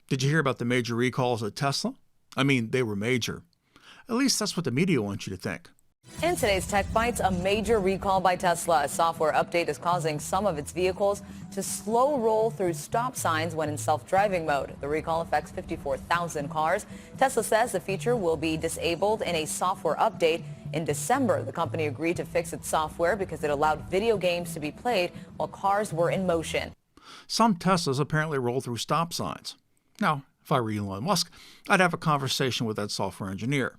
Did you hear about the major recalls at Tesla? I mean, they were major. At least that's what the media wants you to think. In today's Tech Bites, a major recall by Tesla. A software update is causing some of its vehicles to slow roll through stop signs when in self-driving mode. The recall affects 54,000 cars. Tesla says the feature will be disabled in a software update. In December, the company agreed to fix its software because it allowed video games to be played while cars were in motion. Some Teslas apparently roll through stop signs. Now, if I were Elon Musk, I'd have a conversation with that software engineer.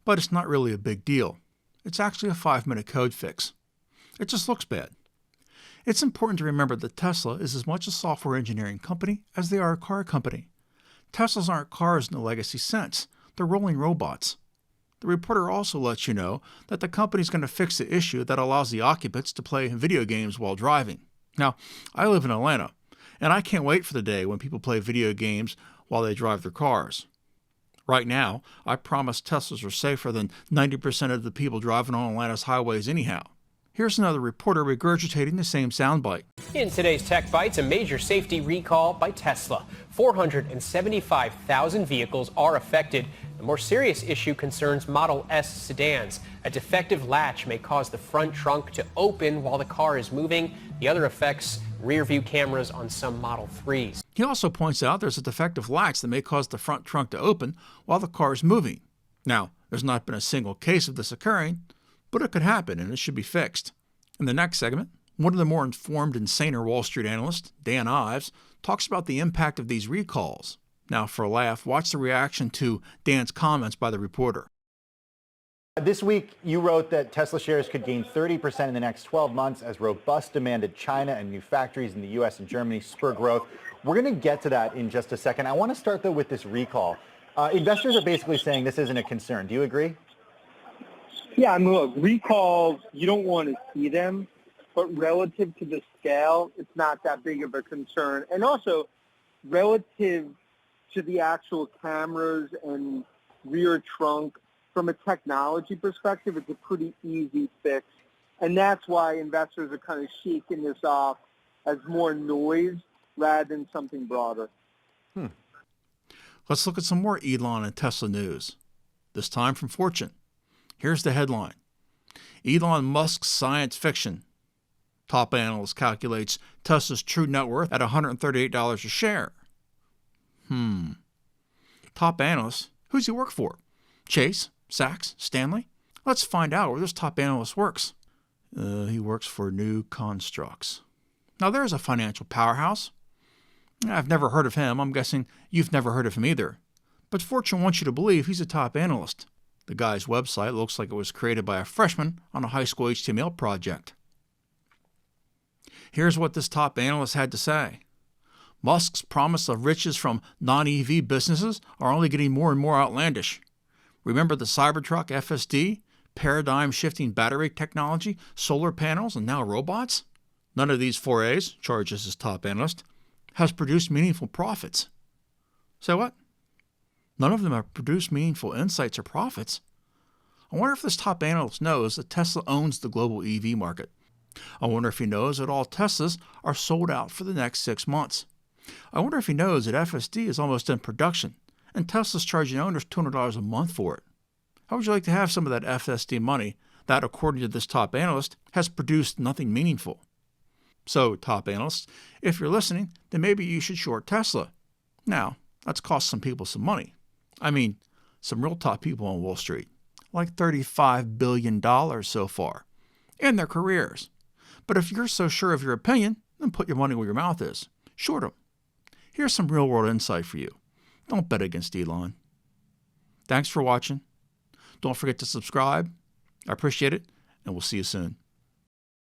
But it's not really a big deal. It's actually a 5-minute code fix. It just looks bad. It's important to remember that Tesla is as much a software engineering company as they are a car company. Teslas aren't cars in the legacy sense. They're rolling robots. The reporter also lets you know that the company's going to fix the issue that allows the occupants to play video games while driving. Now, I live in Atlanta, and I can't wait for the day when people play video games while they drive their cars. Right now, I promise Teslas are safer than 90% of the people driving on Atlanta's highways anyhow. Here's another reporter regurgitating the same soundbite. In today's Tech Bites, a major safety recall by Tesla. 475,000 vehicles are affected. The more serious issue concerns Model S sedans. A defective latch may cause the front trunk to open while the car is moving. The other affects rear-view cameras on some Model 3s. He also points out there's a defective latch that may cause the front trunk to open while the car is moving. Now, there's not been a single case of this occurring, but it could happen and it should be fixed. In the next segment, one of the more informed and saner Wall Street analysts, Dan Ives, talks about the impact of these recalls. Now, for a laugh, watch the reaction to Dan's comments by the reporter. This week, you wrote that Tesla shares could gain 30% in the next 12 months as robust demand in China and new factories in the U.S. and Germany spur growth. We're going to get to that in just a second. I want to start, though, with this recall. Investors are basically saying this isn't a concern. Do you agree? Yeah, I mean, look, recalls, you don't want to see them, but relative to the scale, it's not that big of a concern. And also, relative to the actual cameras and rear trunk, from a technology perspective, it's a pretty easy fix. And that's why investors are kind of shaking this off as more noise rather than something broader. Let's look at some more Elon and Tesla news, this time from Fortune. Here's the headline. Elon Musk's science fiction. Top analyst calculates Tesla's true net worth at $138 a share. Top analyst? Who's he work for? Chase? Sachs? Stanley? Let's find out where this top analyst works. He works for New Constructs. Now there's a financial powerhouse. I've never heard of him. I'm guessing you've never heard of him either. But Fortune wants you to believe he's a top analyst. The guy's website looks like it was created by a freshman on a high school HTML project. Here's what this top analyst had to say. Musk's promise of riches from non-EV businesses are only getting more and more outlandish. Remember the Cybertruck FSD, paradigm-shifting battery technology, solar panels, and now robots? None of these forays, charges his top analyst, has produced meaningful profits. So what? None of them have produced meaningful insights or profits. I wonder if this top analyst knows that Tesla owns the global EV market. I wonder if he knows that all Teslas are sold out for the next 6 months. I wonder if he knows that FSD is almost in production, and Tesla's charging owners $200 a month for it. How would you like to have some of that FSD money that, according to this top analyst, has produced nothing meaningful? So, top analysts, if you're listening, then maybe you should short Tesla. Now, that's cost some people some money. I mean, some real top people on Wall Street, like $35 billion so far, in their careers. But if you're so sure of your opinion, then put your money where your mouth is. Short them. Here's some real-world insight for you. Don't bet against Elon. Thanks for watching. Don't forget to subscribe. I appreciate it, and we'll see you soon.